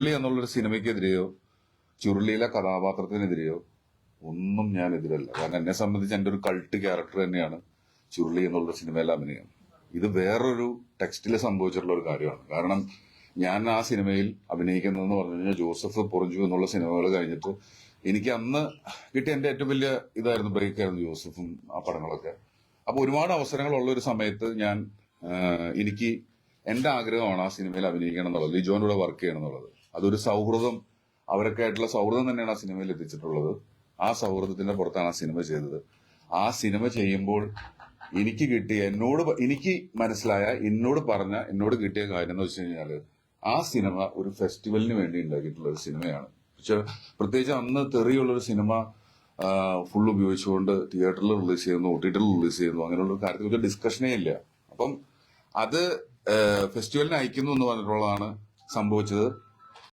ചുരുളി എന്നുള്ളൊരു സിനിമയ്ക്കെതിരെയോ ചുരുളിയിലെ കഥാപാത്രത്തിനെതിരെയോ ഒന്നും ഞാൻ എതിരല്ല. കാരണം എന്നെ സംബന്ധിച്ച് എന്റെ ഒരു കൾട്ട് ക്യാരക്ടർ തന്നെയാണ് ചുരുളി എന്നുള്ള സിനിമയിലെ അഭിനയം. ഇത് വേറൊരു ടെക്സ്റ്റിൽ സംഭവിച്ചിട്ടുള്ള ഒരു കാര്യമാണ്. കാരണം ഞാൻ ആ സിനിമയിൽ അഭിനയിക്കുന്നതെന്ന് പറഞ്ഞു കഴിഞ്ഞാൽ ജോസഫ് പൊറിഞ്ചു എന്നുള്ള സിനിമകൾ കഴിഞ്ഞിട്ട് എനിക്ക് അന്ന് കിട്ടിയ എന്റെ ഏറ്റവും വലിയ ഇതായിരുന്നു, ബ്രേക്കായിരുന്നു ജോസഫും ആ പടങ്ങളൊക്കെ. അപ്പൊ ഒരുപാട് അവസരങ്ങളുള്ള ഒരു സമയത്ത് ഞാൻ എനിക്ക് എന്റെ ആഗ്രഹമാണ് ആ സിനിമയിൽ അഭിനയിക്കണം എന്നുള്ളത്, ലിജോന്റെ കൂടെ വർക്ക് ചെയ്യണം എന്നുള്ളത്. അതൊരു സൗഹൃദം, അവരൊക്കെ ആയിട്ടുള്ള സൗഹൃദം തന്നെയാണ് ആ സിനിമയിൽ എത്തിച്ചിട്ടുള്ളത്. ആ സൗഹൃദത്തിന്റെ പുറത്താണ് ആ സിനിമ ചെയ്തത്. ആ സിനിമ ചെയ്യുമ്പോൾ എനിക്ക് കിട്ടിയ, എനിക്ക് മനസ്സിലായ, എന്നോട് കിട്ടിയ കാര്യം എന്ന് വെച്ച് കഴിഞ്ഞാല് ആ സിനിമ ഒരു ഫെസ്റ്റിവലിന് വേണ്ടി ഉണ്ടാക്കിയിട്ടുള്ള ഒരു സിനിമയാണ്. പക്ഷെ പ്രത്യേകിച്ച് അന്ന് തെറിയുള്ള ഒരു സിനിമ ഫുൾ ഉപയോഗിച്ചുകൊണ്ട് തിയേറ്ററിൽ റിലീസ് ചെയ്യുന്നു, OTTയിൽ റിലീസ് ചെയ്യുന്നു, അങ്ങനെയുള്ള ഒരു കാര്യത്തെ കുറിച്ച് ഡിസ്കഷനേ ഇല്ല. അപ്പം അത് ഫെസ്റ്റിവലിന് അയക്കുന്നു എന്ന് പറഞ്ഞിട്ടുള്ളതാണ് സംഭവിച്ചത്.